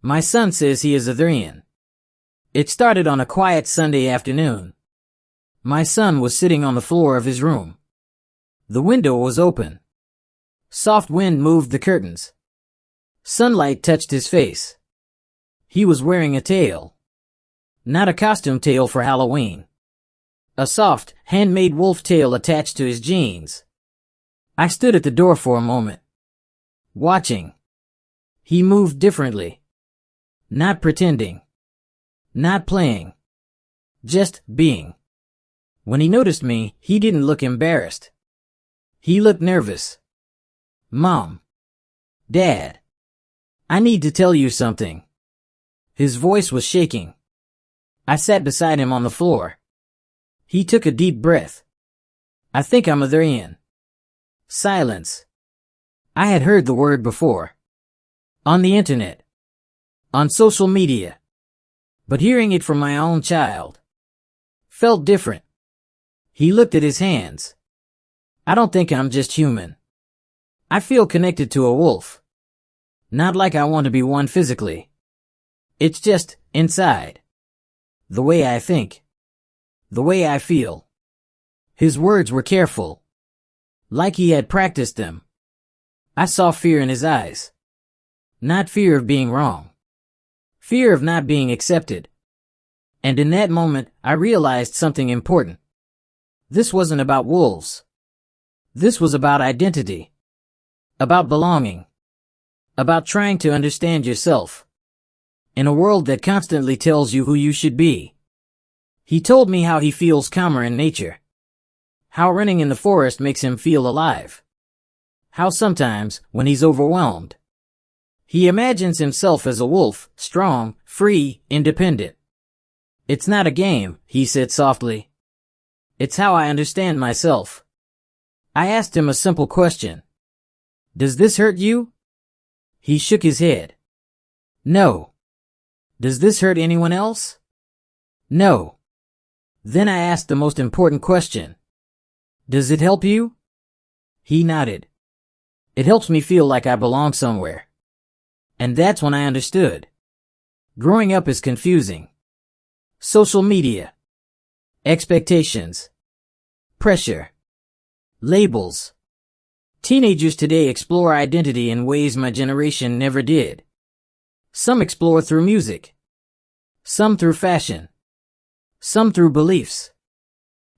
My son says he is a Therian. It started on a quiet Sunday afternoon. My son was sitting on the floor of his room. The window was open. Soft wind moved the curtains. Sunlight touched his face. He was wearing a tail. Not a costume tail for Halloween. A soft, handmade wolf tail attached to his jeans. I stood at the door for a moment, watching. He moved differently. Not pretending. Not playing. Just being. When he noticed me, he didn't look embarrassed. He looked nervous. Mom. Dad. I need to tell you something. His voice was shaking. I sat beside him on the floor. He took a deep breath. I think I'm a Therian. Silence. I had heard the word before. On the internet. On social media. But hearing it from my own child felt different. He looked at his hands. I don't think I'm just human. I feel connected to a wolf. Not like I want to be one physically. It's just inside. The way I think. The way I feel. His words were careful. Like he had practiced them. I saw fear in his eyes. Not fear of being wrong. Fear of not being accepted. And in that moment, I realized something important. This wasn't about wolves. This was about identity. About belonging. About trying to understand yourself. In a world that constantly tells you who you should be. He told me how he feels calmer in nature. How running in the forest makes him feel alive. How sometimes, when he's overwhelmed, he imagines himself as a wolf, strong, free, independent. It's not a game, he said softly. It's how I understand myself. I asked him a simple question. Does this hurt you? He shook his head. No. Does this hurt anyone else? No. Then I asked the most important question. Does it help you? He nodded. It helps me feel like I belong somewhere. And that's when I understood. Growing up is confusing. Social media. Expectations. Pressure. Labels. Teenagers today explore identity in ways my generation never did. Some explore through music. Some through fashion. Some through beliefs.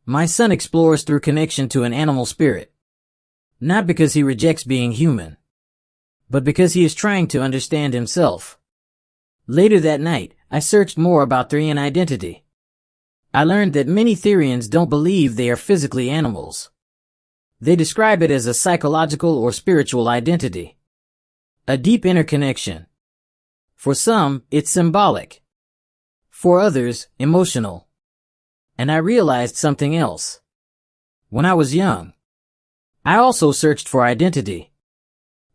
My son explores through connection to an animal spirit. Not because he rejects being human, but because he is trying to understand himself. Later that night, I searched more about Therian identity. I learned that many Therians don't believe they are physically animals. They describe it as a psychological or spiritual identity. A deep inner connection. For some, it's symbolic. For others, emotional. And I realized something else. When I was young, I also searched for identity.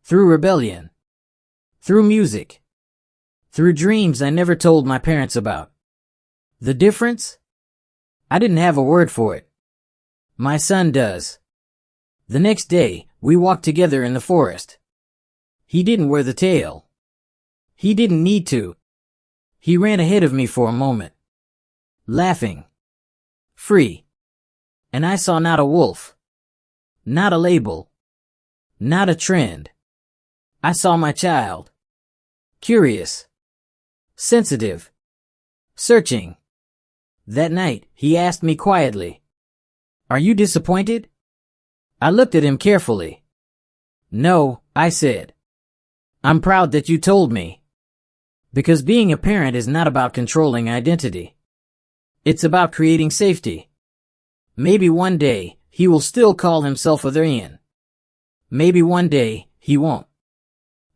Through rebellion. Through music. Through dreams I never told my parents about. The difference? I didn't have a word for it. My son does. The next day, we walked together in the forest. He didn't wear the tail. He didn't need to. He ran ahead of me for a moment. Laughing. Free. And I saw not a wolf. Not a label. Not a trend. I saw my child. Curious. Sensitive. Searching. That night, he asked me quietly, "Are you disappointed?" I looked at him carefully. "No," I said. "I'm proud that you told me." Because being a parent is not about controlling identity. It's about creating safety. Maybe one day, he will still call himself a Therian. Maybe one day, he won't.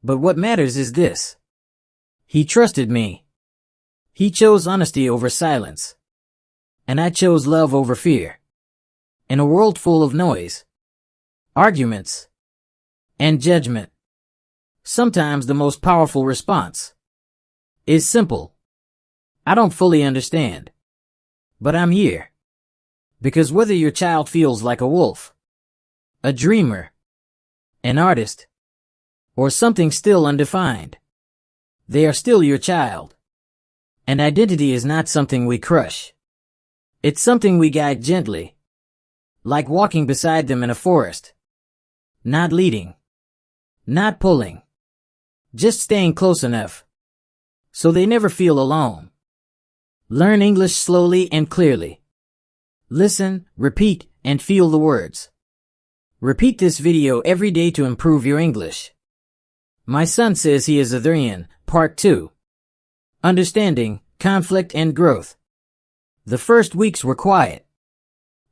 But what matters is this. He trusted me. He chose honesty over silence. And I chose love over fear. In a world full of noise, arguments, and judgment, sometimes the most powerful response is simple. I don't fully understand, but I'm here. Because whether your child feels like a wolf, a dreamer, an artist, or something still undefined, they are still your child. And identity is not something we crush. It's something we guide gently. Like walking beside them in a forest. Not leading. Not pulling. Just staying close enough. So they never feel alone. Learn English slowly and clearly. Listen, repeat, and feel the words. Repeat this video every day to improve your English. My son says he is a Therian, Part 2. Understanding, conflict, and growth. The first weeks were quiet.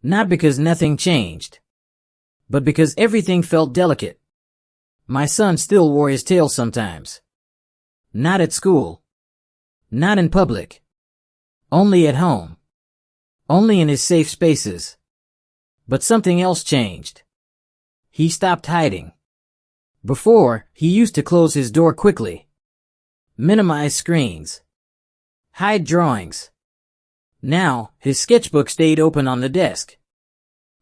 Not because nothing changed, but because everything felt delicate. My son still wore his tail sometimes. Not at school. Not in public. Only at home. Only in his safe spaces. But something else changed. He stopped hiding. Before, he used to close his door quickly. Minimize screens. Hide drawings. Now, his sketchbook stayed open on the desk.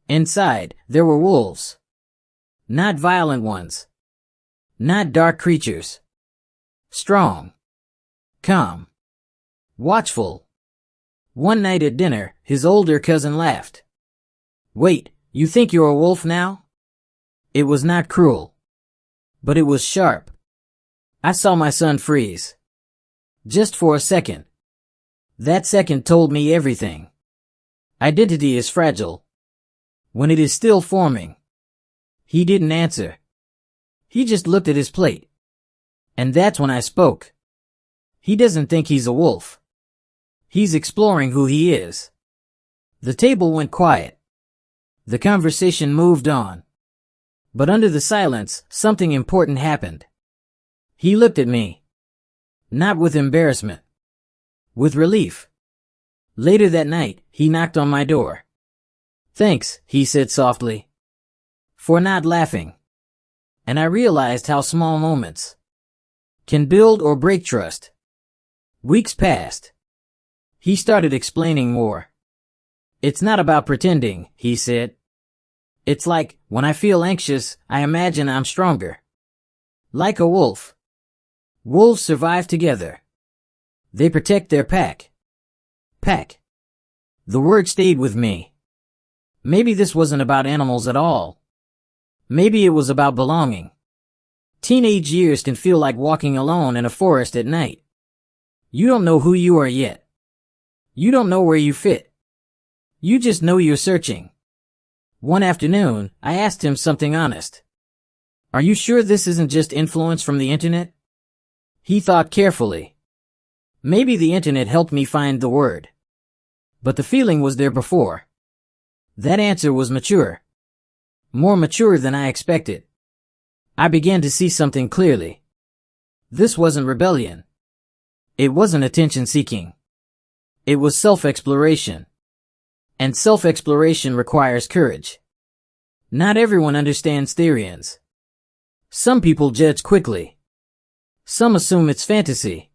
Inside, there were wolves. Not violent ones. Not dark creatures. Strong. Calm. Watchful. One night at dinner, his older cousin laughed. "Wait, you think you're a wolf now?" It was not cruel. But it was sharp. I saw my son freeze. Just for a second. That second told me everything. Identity is fragile. When it is still forming. He didn't answer. He just looked at his plate. And that's when I spoke. He doesn't think he's a wolf. He's exploring who he is. The table went quiet. The conversation moved on. But under the silence, something important happened. He looked at me. Not with embarrassment. With relief. Later that night, he knocked on my door. "Thanks," he said softly. "For not laughing." And I realized how small moments can build or break trust. Weeks passed. He started explaining more. "It's not about pretending," he said. "It's like, when I feel anxious, I imagine I'm stronger. Like a wolf. Wolves survive together. They protect their pack." Pack. The word stayed with me. Maybe this wasn't about animals at all. Maybe it was about belonging. Teenage years can feel like walking alone in a forest at night. You don't know who you are yet. You don't know where you fit. You just know you're searching. One afternoon, I asked him something honest. "Are you sure this isn't just influence from the internet?" He thought carefully. Maybe the internet helped me find the word. But the feeling was there before. That answer was mature. More mature than I expected. I began to see something clearly. This wasn't rebellion. It wasn't attention-seeking. It was self-exploration. And self-exploration requires courage. Not everyone understands Therians. Some people judge quickly. Some assume it's fantasy.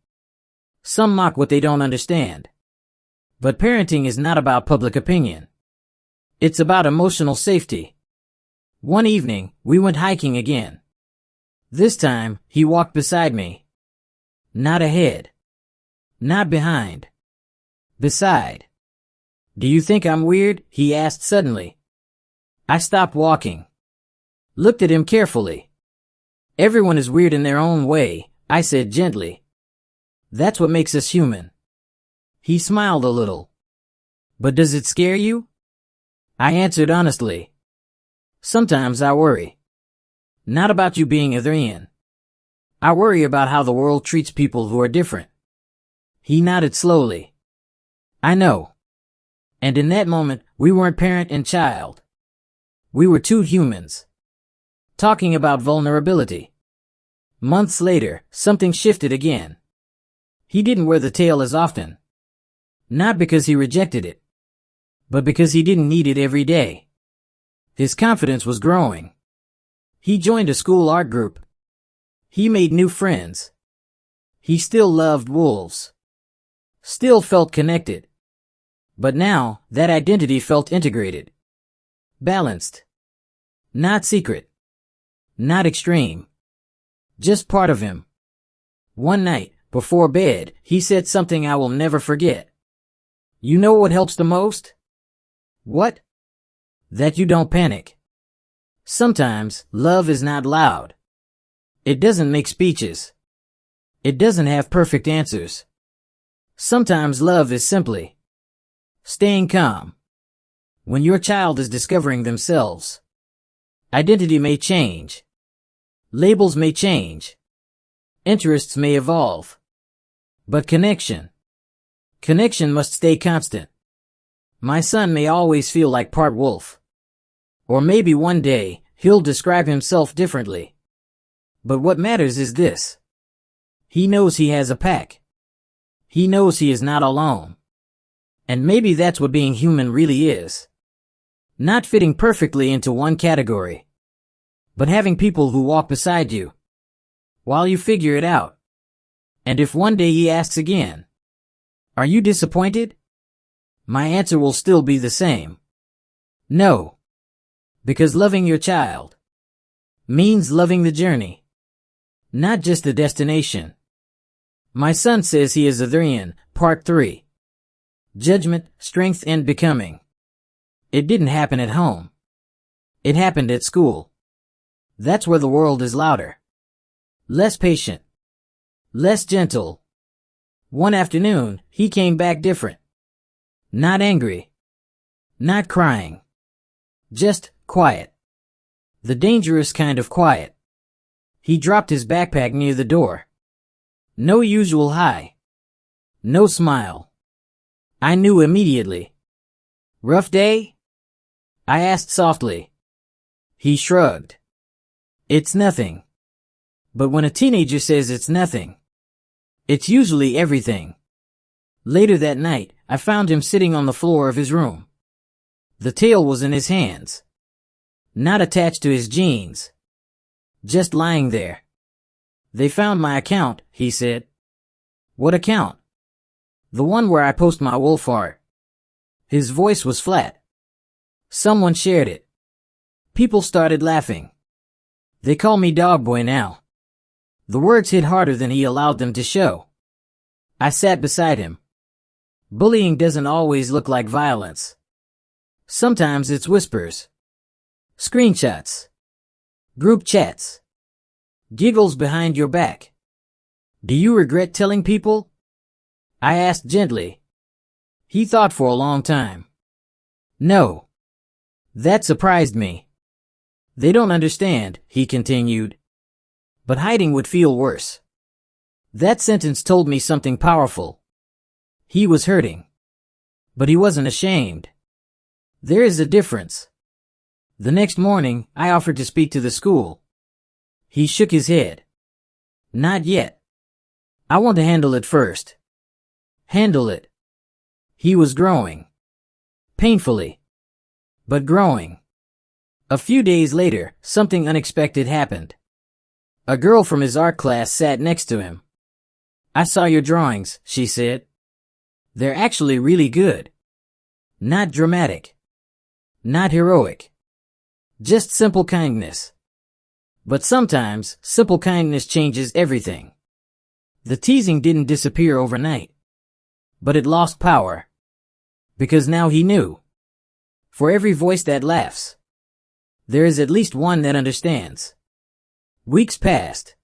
Some mock what they don't understand. But parenting is not about public opinion. It's about emotional safety. One evening, we went hiking again. This time, he walked beside me. Not ahead. Not behind. Beside. "Do you think I'm weird?" he asked suddenly. I stopped walking. Looked at him carefully. "Everyone is weird in their own way," I said gently. "That's what makes us human." He smiled a little. "But does it scare you?" I answered honestly. "Sometimes I worry. Not about you being a Therian. I worry about how the world treats people who are different." He nodded slowly. "I know." And in that moment, we weren't parent and child. We were two humans. Talking about vulnerability. Months later, something shifted again. He didn't wear the tail as often. Not because he rejected it, but because he didn't need it every day. His confidence was growing. He joined a school art group. He made new friends. He still loved wolves. Still felt connected. But now, that identity felt integrated. Balanced. Not secret. Not extreme. Just part of him. One night, Before bed, he said something I will never forget. You know what helps the most? What? That you don't panic. Sometimes, love is not loud. It doesn't make speeches. It doesn't have perfect answers. Sometimes love is simply staying calm. When your child is discovering themselves, identity may change. Labels may change. Interests may evolve. But connection must stay constant. My son may always feel like part wolf. Or maybe one day, he'll describe himself differently. But what matters is this. He knows he has a pack. He knows he is not alone. And maybe that's what being human really is. Not fitting perfectly into one category, but having people who walk beside you while you figure it out. And if one day he asks again, are you disappointed? My answer will still be the same. No. Because loving your child means loving the journey, not just the destination. My son says he is a Therian, Part 3. Judgment, Strength, and Becoming. It didn't happen at home. It happened at school. That's where the world is louder, less patient, less gentle. One afternoon, he came back different. Not angry. Not crying. Just quiet. The dangerous kind of quiet. He dropped his backpack near the door. No usual hi. No smile. I knew immediately. Rough day? I asked softly. He shrugged. It's nothing. But when a teenager says it's nothing, it's usually everything. Later that night, I found him sitting on the floor of his room. The tail was in his hands. Not attached to his jeans. Just lying there. They found my account, he said. What account? The one where I post my wolf art. His voice was flat. Someone shared it. People started laughing. They call me Dog Boy now. The words hit harder than he allowed them to show. I sat beside him. Bullying doesn't always look like violence. Sometimes it's whispers. Screenshots. Group chats. Giggles behind your back. Do you regret telling people? I asked gently. He thought for a long time. No. That surprised me. They don't understand, he continued. But hiding would feel worse. That sentence told me something powerful. He was hurting. But he wasn't ashamed. There is a difference. The next morning, I offered to speak to the school. He shook his head. Not yet. I want to handle it first. Handle it. He was growing. Painfully. But growing. A few days later, something unexpected happened. A girl from his art class sat next to him. I saw your drawings, she said. They're actually really good. Not dramatic. Not heroic. Just simple kindness. But sometimes, simple kindness changes everything. The teasing didn't disappear overnight. But it lost power. Because now he knew. For every voice that laughs, there is at least one that understands. Weeks passed.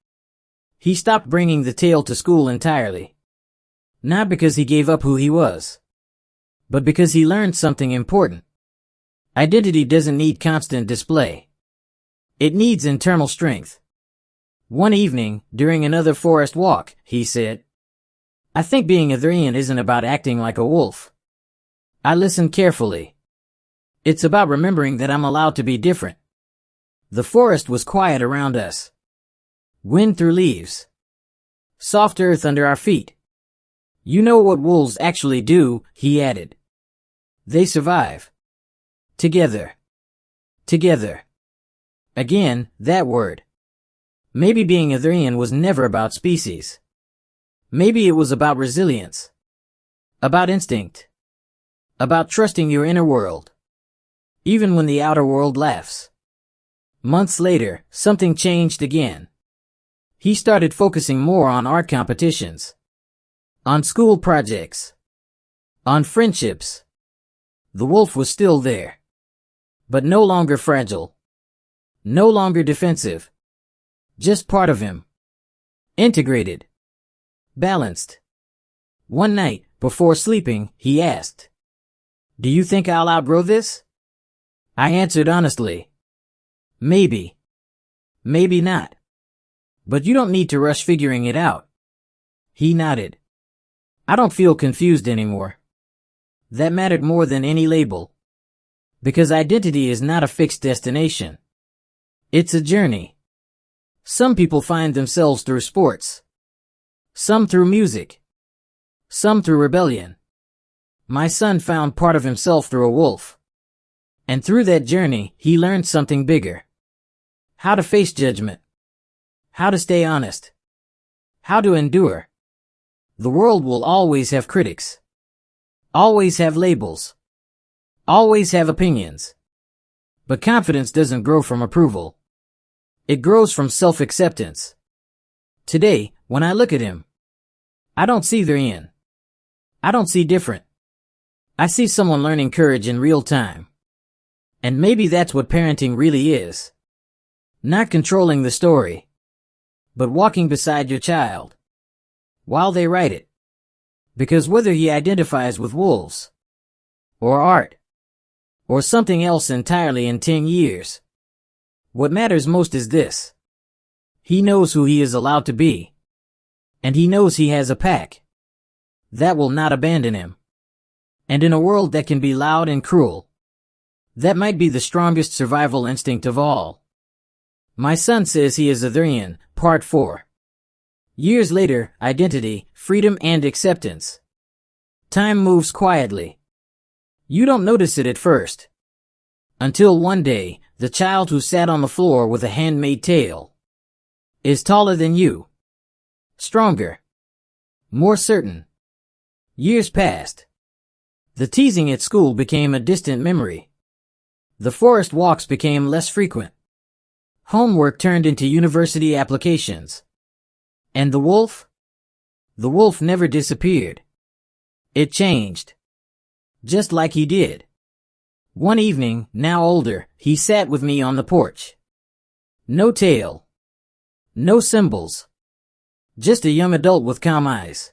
He stopped bringing the tail to school entirely. Not because he gave up who he was, but because he learned something important. Identity doesn't need constant display. It needs internal strength. One evening, during another forest walk, he said, I think being a Therian isn't about acting like a wolf. I listened carefully. It's about remembering that I'm allowed to be different. The forest was quiet around us. Wind through leaves. Soft earth under our feet. You know what wolves actually do, he added. They survive. Together. Together. Again, that word. Maybe being a Therian was never about species. Maybe it was about resilience. About instinct. About trusting your inner world. Even when the outer world laughs. Months later, something changed again. He started focusing more on art competitions. on school projects, on friendships. The wolf was still there, but no longer fragile, no longer defensive, just part of him, integrated, balanced. One night, before sleeping, he asked, "Do you think I'll outgrow this?" I answered honestly, "Maybe. Maybe not. But you don't need to rush figuring it out." He nodded. "I don't feel confused anymore." That mattered more than any label. Because identity is not a fixed destination. It's a journey. Some people find themselves through sports. Some through music. Some through rebellion. My son found part of himself through a wolf. And through that journey, he learned something bigger. How to face judgment. How to stay honest. How to endure. The world will always have critics. Always have labels. Always have opinions. But confidence doesn't grow from approval. It grows from self-acceptance. Today, when I look at him, I don't see Therian. I don't see different. I see someone learning courage in real time. And maybe that's what parenting really is. Not controlling the story, but walking beside your child while they write it. Because whether he identifies with wolves, or art, or something else entirely in 10 years, what matters most is this. He knows who he is allowed to be. And he knows he has a pack that will not abandon him. And in a world that can be loud and cruel, that might be the strongest survival instinct of all. My son says he is a Therian, Part 4. Years later, identity, freedom and acceptance. Time moves quietly. You don't notice it at first. Until one day, the child who sat on the floor with a handmade tail is taller than you. Stronger. More certain. Years passed. The teasing at school became a distant memory. The forest walks became less frequent. Homework turned into university applications. And the wolf? The wolf never disappeared. It changed. Just like he did. One evening, now older, he sat with me on the porch. No tail. No symbols. Just a young adult with calm eyes.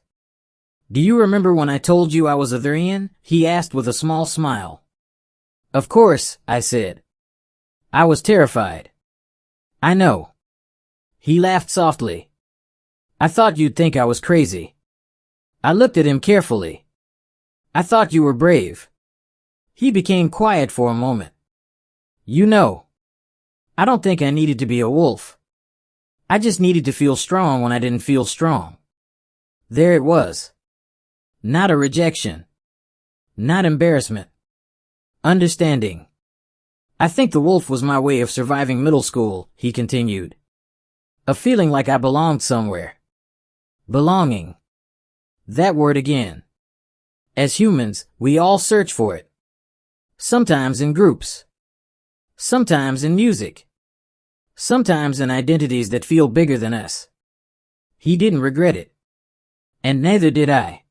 "Do you remember when I told you I was a Therian?" he asked with a small smile. "Of course," I said. "I was terrified." "I know." He laughed softly. "I thought you'd think I was crazy." I looked at him carefully. "I thought you were brave." He became quiet for a moment. "You know, I don't think I needed to be a wolf. I just needed to feel strong when I didn't feel strong." There it was. Not a rejection. Not embarrassment. Understanding. "I think the wolf was my way of surviving middle school," he continued. "A feeling like I belonged somewhere." Belonging. That word again. As humans, we all search for it. Sometimes in groups. Sometimes in music. Sometimes in identities that feel bigger than us. He didn't regret it. And neither did I.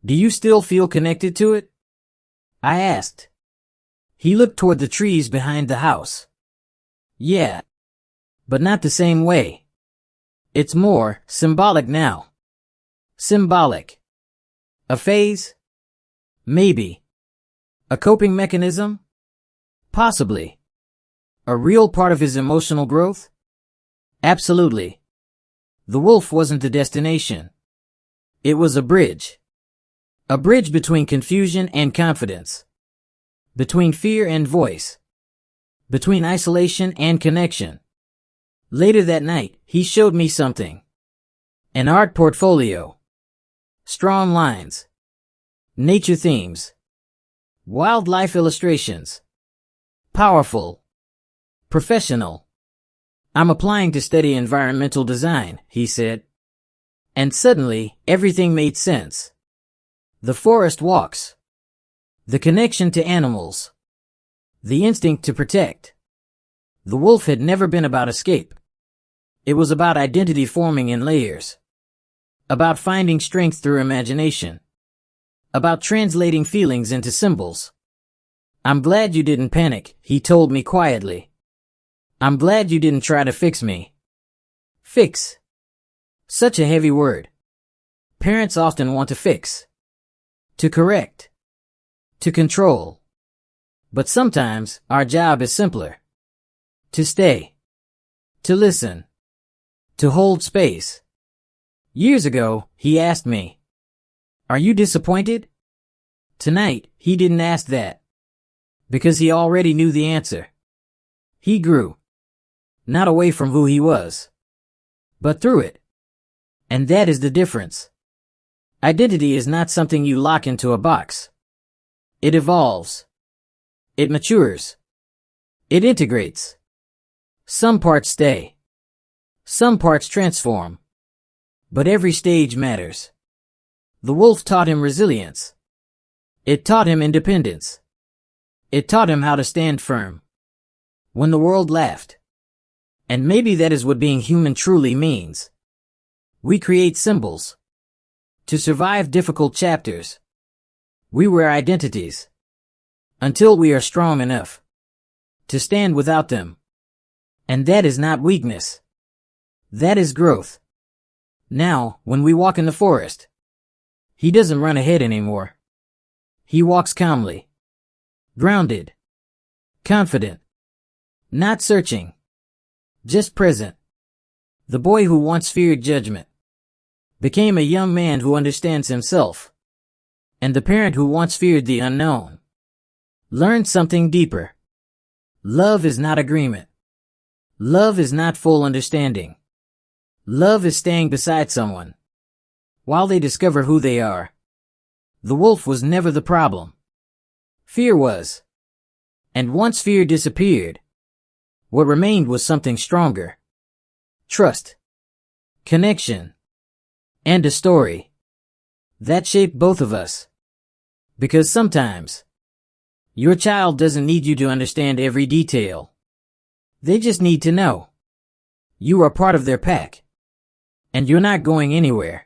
"Do you still feel connected to it?" I asked. He looked toward the trees behind the house. "Yeah. But not the same way. It's more symbolic now." Symbolic. A phase? Maybe. A coping mechanism? Possibly. A real part of his emotional growth? Absolutely. The wolf wasn't the destination. It was a bridge. A bridge between confusion and confidence. Between fear and voice. Between isolation and connection. Later that night, he showed me something. An art portfolio. Strong lines. Nature themes. Wildlife illustrations. Powerful. Professional. "I'm applying to study environmental design," he said. And suddenly, everything made sense. The forest walks. The connection to animals. The instinct to protect. The wolf had never been about escape. It was about identity forming in layers. about finding strength through imagination, about translating feelings into symbols. I'm glad you didn't panic, he told me quietly. I'm glad you didn't try to fix me. Fix. Such a heavy word. Parents often want to fix, to correct, to control. But sometimes our job is simpler. To stay, to listen, to hold space. Years ago, he asked me, "Are you disappointed?" Tonight, he didn't ask that, because he already knew the answer. He grew, not away from who he was, but through it. And that is the difference. Identity is not something you lock into a box. It evolves. It matures. It integrates. Some parts stay. Some parts transform. But every stage matters. The wolf taught him resilience. It taught him independence. It taught him how to stand firm when the world laughed. And maybe that is what being human truly means. We create symbols to survive difficult chapters. We wear identities until we are strong enough to stand without them. And that is not weakness. That is growth. Now, when we walk in the forest, he doesn't run ahead anymore. He walks calmly, grounded, confident, not searching, just present. The boy who once feared judgment became a young man who understands himself. And the parent who once feared the unknown learned something deeper. Love is not agreement. Love is not full understanding. Love is staying beside someone while they discover who they are. The wolf was never the problem. Fear was. And once fear disappeared, what remained was something stronger. Trust, connection, and a story that shaped both of us. Because sometimes, your child doesn't need you to understand every detail. They just need to know you are part of their pack, and you're not going anywhere.